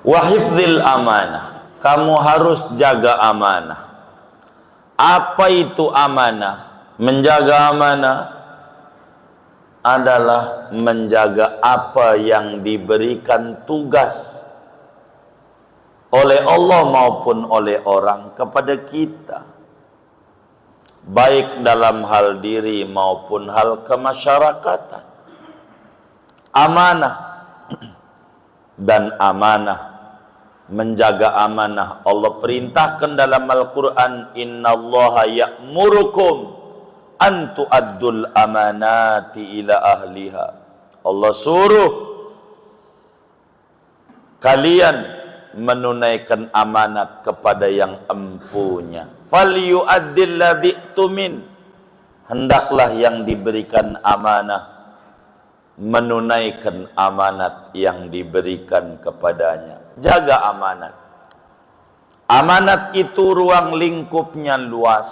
Wa hifdzil amanah, kamu harus jaga amanah. Apa itu amanah? Menjaga amanah adalah menjaga apa yang diberikan tugas oleh Allah maupun oleh orang kepada kita, baik dalam hal diri maupun hal kemasyarakatan. Amanah dan amanah, menjaga amanah, Allah perintahkan dalam Al-Quran, innallaha ya'murukum an tu'addul amanati ila ahliha. Allah suruh kalian menunaikan amanat kepada yang empunya. Falyu'addil ladzi tumin, hendaklah yang diberikan amanah menunaikan amanat yang diberikan kepadanya. Jaga amanat. Amanat itu ruang lingkupnya luas.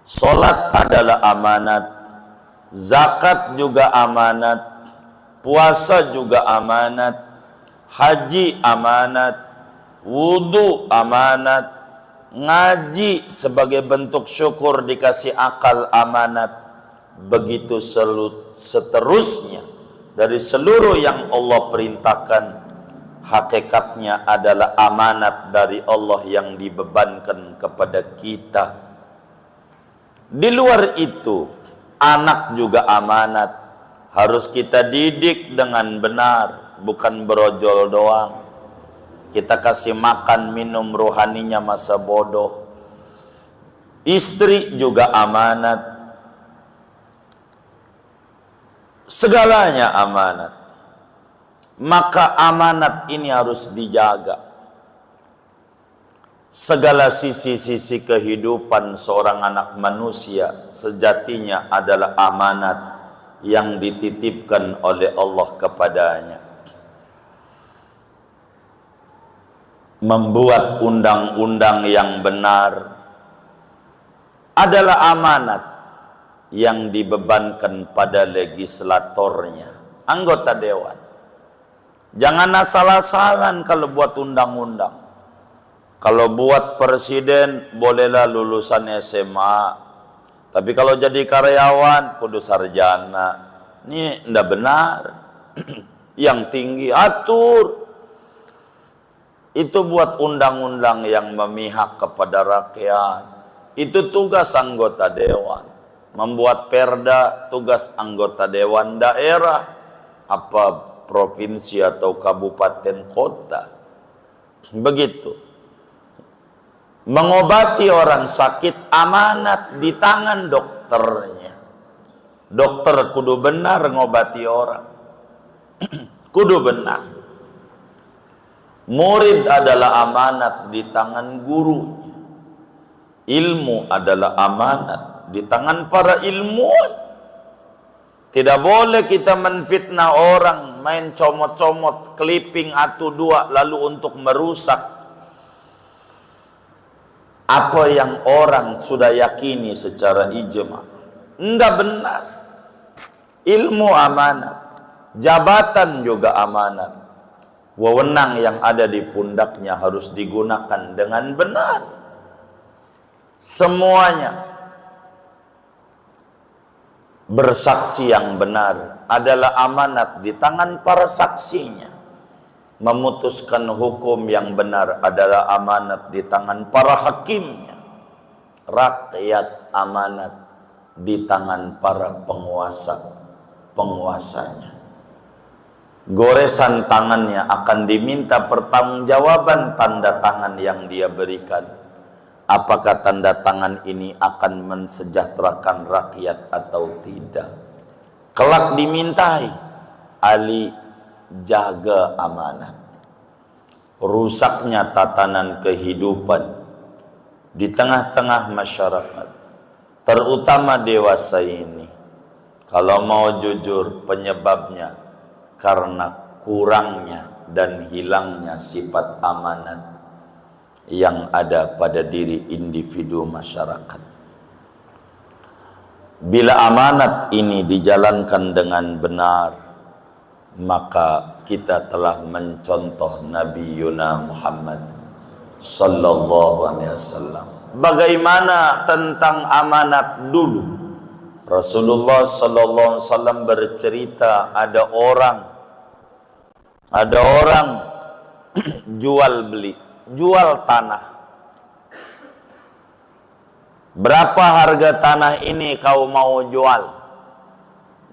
Salat adalah amanat, zakat juga amanat, puasa juga amanat, haji amanat, wudu amanat, ngaji sebagai bentuk syukur dikasih akal amanat. Begitu seterusnya dari seluruh yang Allah perintahkan, hakikatnya adalah amanat dari Allah yang dibebankan kepada kita. Di luar itu, anak juga amanat, harus kita didik dengan benar, bukan berojol doang. Kita kasih makan minum rohaninya masa bodoh. Istri juga amanat, segalanya amanat. Maka amanat ini harus dijaga. Segala sisi-sisi kehidupan seorang anak manusia sejatinya adalah amanat yang dititipkan oleh Allah kepadanya. Membuat undang-undang yang benar adalah amanat yang dibebankan pada legislatornya, anggota dewan. Jangan asal-asalan kalau buat undang-undang. Kalau buat presiden bolehlah lulusan SMA, tapi kalau jadi karyawan kudu sarjana. Ini tidak benar. Yang tinggi atur. Itu buat undang-undang yang memihak kepada rakyat. Itu tugas anggota dewan. Membuat perda tugas anggota dewan daerah, apa provinsi atau kabupaten kota. Begitu. Mengobati orang sakit amanat di tangan dokternya. Dokter kudu benar ngobati orang. Kudu benar. Murid adalah amanat di tangan gurunya. Ilmu adalah amanat di tangan para ilmuwan. Tidak boleh kita menfitnah orang, main comot-comot, clipping atau dua lalu untuk merusak apa yang orang sudah yakini secara ijma. Enggak benar. Ilmu amanat, jabatan juga amanat. Wewenang yang ada di pundaknya harus digunakan dengan benar. Semuanya. Bersaksi yang benar adalah amanat di tangan para saksinya. Memutuskan hukum yang benar adalah amanat di tangan para hakimnya. Rakyat amanat di tangan para penguasanya. Goresan tangannya akan diminta pertanggungjawaban tanda tangan yang dia berikan. Apakah tanda tangan ini akan mensejahterakan rakyat atau tidak? Kelak dimintai, Ali jaga amanat. Rusaknya tatanan kehidupan di tengah-tengah masyarakat, terutama dewasa ini, kalau mau jujur penyebabnya karena kurangnya dan hilangnya sifat amanat yang ada pada diri individu masyarakat. Bila amanat ini dijalankan dengan benar, maka kita telah mencontoh Nabi Yuna Muhammad sallallahu alaihi wasallam. Bagaimana tentang amanat dulu? Rasulullah sallallahu alaihi wasallam bercerita ada orang jual tanah. Berapa harga tanah ini kau mau jual?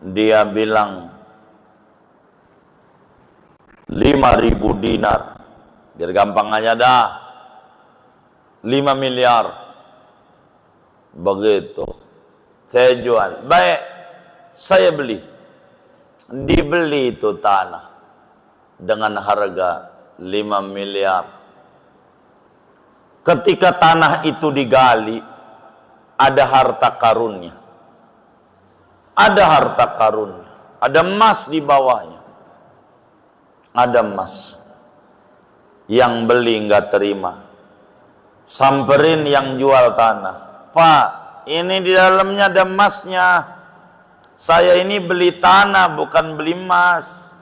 Dia bilang 5.000 dinar. Biar gampang aja dah. 5 miliar. Begitu. Saya jual. Baik, saya beli. Dibeli itu tanah dengan harga 5 miliar. Ketika tanah itu digali, ada harta karunnya. Ada harta karunnya. Ada emas di bawahnya. Ada emas. Yang beli nggak terima. Samperin yang jual tanah. Pak, ini di dalamnya ada emasnya. Saya ini beli tanah bukan beli emas.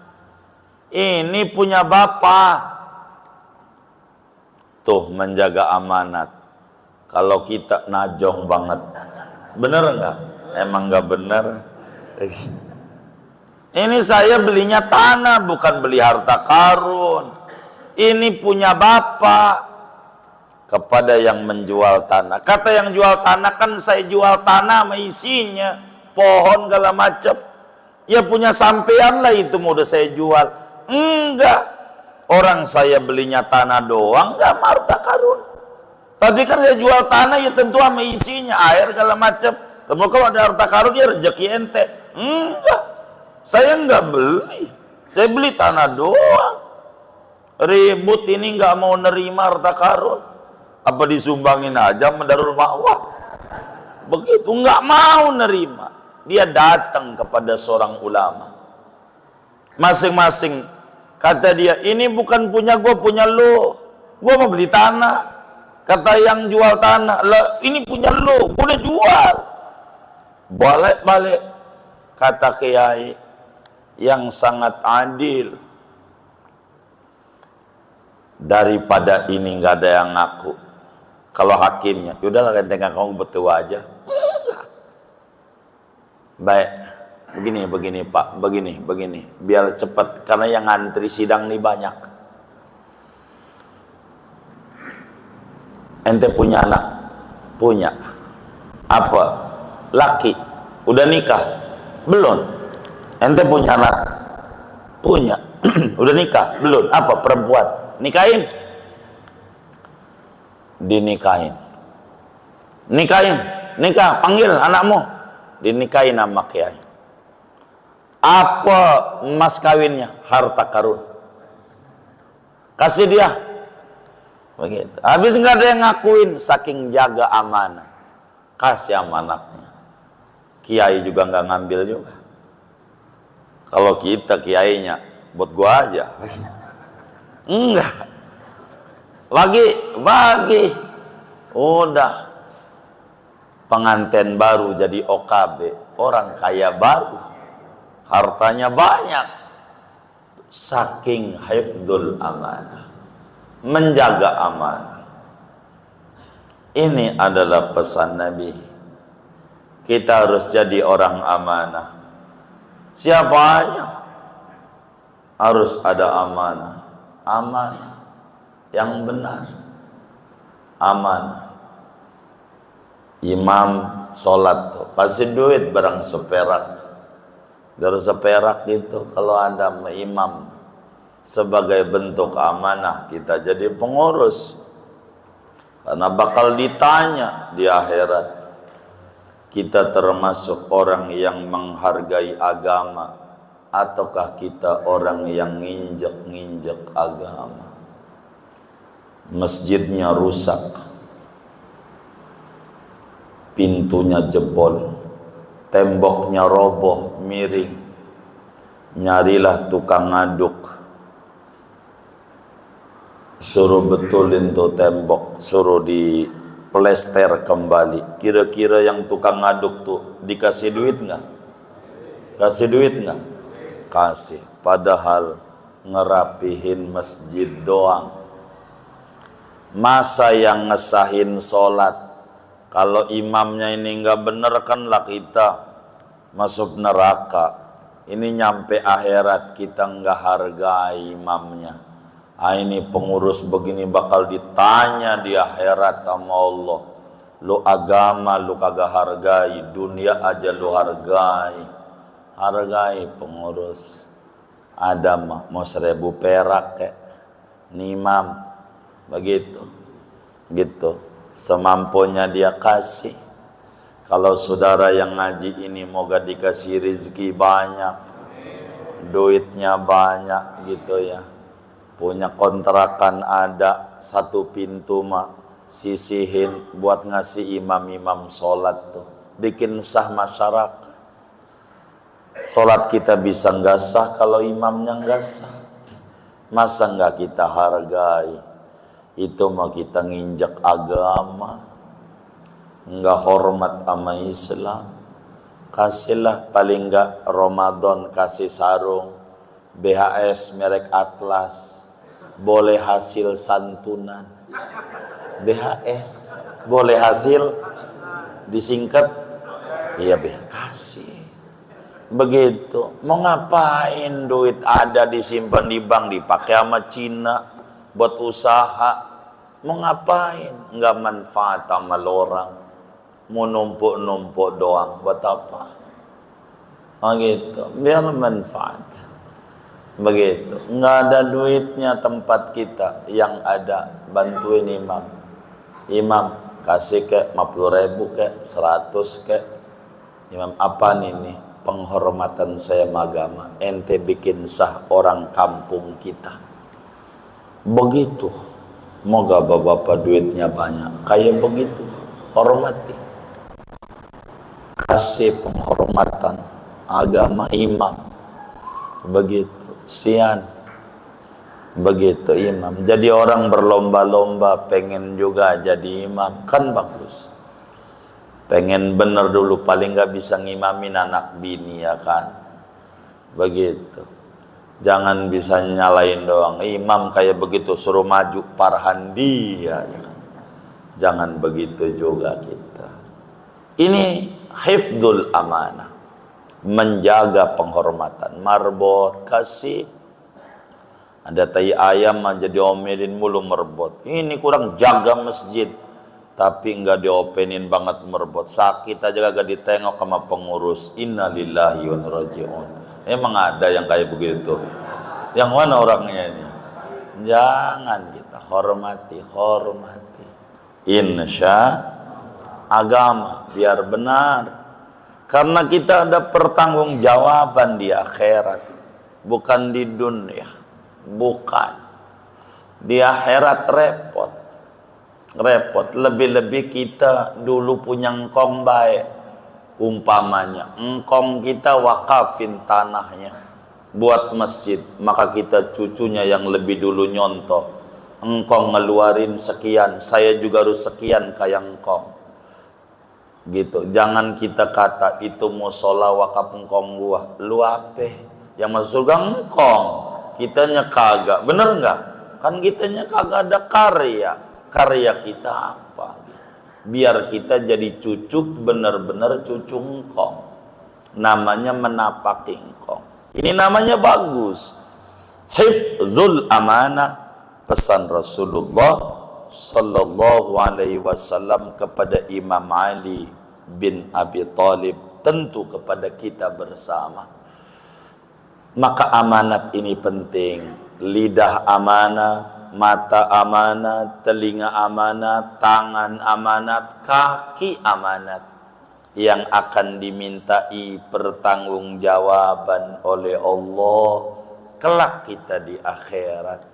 Ini punya bapak. Tuh menjaga amanat. Kalau kita najong banget. Bener nggak? Emang nggak bener? Ini saya belinya tanah bukan beli harta karun. Ini punya bapak. Kepada yang menjual tanah. Kata yang jual tanah, kan saya jual tanah sama isinya. Pohon segala macam. Ya punya sampean lah itu mau udah saya jual. Enggak. Orang saya belinya tanah doang, enggak harta karun. Tapi kan saya jual tanah ya tentu sama isinya, air segala macam. Tapi kalau ada harta karun ya rezeki ente. Enggak. Saya enggak beli. Saya beli tanah doang. Ribut ini enggak mau nerima harta karun. Apa disumbangin aja mendarul ma'wah. Begitu enggak mau nerima. Dia datang kepada seorang ulama. Masing-masing kata dia, ini bukan punya gue, punya lo. Gue mau beli tanah. Kata yang jual tanah, lah ini punya lo, gue udah jual. Balik-balik. Kata kiai yang sangat adil. Daripada ini nggak ada yang ngaku. Kalau hakimnya, yaudahlah gantengan kamu berdua aja. Baik. Begini Pak, begini, biar cepat karena yang ngantri sidang nih banyak. Ente punya anak? Punya. Apa? Laki. Udah nikah? Belum. Ente punya anak? Punya. Udah nikah? Belum. Apa? Perempuan. Nikahin? Dinikahin. Nikahin. Nikah, panggil anakmu. Dinikahin sama kiai. Apa mas kawinnya? Harta karun. Kasih dia. Begitu. Habis nggak ada yang ngakuin, saking jaga amanah. Kasih amanatnya. Kiai juga nggak ngambil juga. Kalau kita kiainya, buat gua aja. Enggak. Bagi. Udah. Pengantin baru jadi OKB. Orang kaya baru. Hartanya banyak. Saking hifdzul amanah. Menjaga amanah. Ini adalah pesan Nabi. Kita harus jadi orang amanah. Siapa aja harus ada amanah. Amanah yang benar. Amanah. Imam sholat tuh kasih duit barang seperak. Biar seperak gitu kalau ada imam sebagai bentuk amanah kita jadi pengurus. Karena bakal ditanya di akhirat. Kita termasuk orang yang menghargai agama ataukah kita orang yang nginjek-nginjek agama. Masjidnya rusak, pintunya jebol, temboknya roboh, miring. Nyarilah tukang ngaduk, suruh betulin tuh tembok, suruh di plester kembali. Kira-kira yang tukang ngaduk tuh dikasih duit nggak? Kasih duit nggak? kasih, padahal ngerapihin masjid doang. Masa yang ngesahin sholat, kalau imamnya ini nggak bener kan lah kita masuk neraka. Ini nyampe akhirat kita nggak hargai imamnya. Ini pengurus begini bakal ditanya di akhirat sama Allah. Lu agama lu kagak hargai, dunia aja lu hargai. Hargai pengurus. Ada mau 1.000 perak kayak imam. Begitu, gitu, semampunya dia kasih. Kalau saudara yang ngaji ini moga dikasih rezeki banyak, duitnya banyak gitu ya, punya kontrakan ada 1 pintu mah sisihin buat ngasih imam-imam sholat tuh, bikin sah masyarakat. Sholat kita bisa nggak sah kalau imamnya nggak sah. Masa nggak kita hargai? Itu mah kita nginjak agama, nggak hormat sama Islam. Kasihlah paling nggak Ramadan kasih sarung BHS merek Atlas, boleh hasil santunan. BHS boleh hasil disingkat, iya kasih. Begitu. Mau ngapain duit ada disimpan di bank dipakai sama Cina buat usaha? Mau ngapain? Nggak manfaat sama orang. Mau numpuk-numpuk doang. Buat apa? Begitu. Biar manfaat. Begitu. Nggak ada duitnya tempat kita. Yang ada bantuin imam. Imam kasih ke 50.000 ke 100 ke. Imam apa nih? Penghormatan saya agama. Ente bikin sah orang kampung kita. Begitu. Moga bapak-bapak duitnya banyak. Kayak begitu. Hormati. Kasih penghormatan agama imam. Begitu. Sian. Begitu imam. Jadi orang berlomba-lomba pengen juga jadi imam. Kan bagus. Pengen bener dulu, paling nggak bisa ngimamin anak bini ya kan. Begitu. Jangan bisa nyalain doang. Imam kayak begitu suruh maju parahan dia ya kan? Jangan begitu juga kita. Ini hifdzul amanah, menjaga penghormatan. Marbot kasih. Ada tai ayam aja diomelin mulu merbot. Ini kurang jaga masjid, tapi enggak diopenin banget merbot. Sakit aja kagak ditengok sama pengurus. Innalillahi wa inna ilaihi raji'un. Emang ada yang kayak begitu? Yang mana orangnya ini? Jangan kita hormati. Insya agama biar benar. Karena kita ada pertanggungjawaban di akhirat, bukan di dunia. Bukan. Di akhirat repot. Lebih-lebih kita dulu punya engkong baik. Umpamanya engkong kita wakafin tanahnya buat masjid, maka kita cucunya yang lebih dulu nyontoh. Engkong ngeluarin sekian, saya juga harus sekian kayak engkong. Gitu. Jangan kita kata itu musola wakaf engkong gua. Lu apa? Yang masuk surga engkong, kitanya kagak. Bener nggak? Kan kitanya kagak ada karya. Karya kita apa? Biar kita jadi cucu, benar-benar cucu engkong. Namanya menapaki engkong. Ini namanya bagus. Hifdzul amanah. Pesan Rasulullah Sallallahu Alaihi Wasallam kepada Imam Ali bin Abi Thalib, tentu kepada kita bersama. Maka amanat ini penting. Lidah amanat, mata amanat, telinga amanat, tangan amanat, kaki amanat, yang akan dimintai pertanggungjawaban oleh Allah kelak kita di akhirat.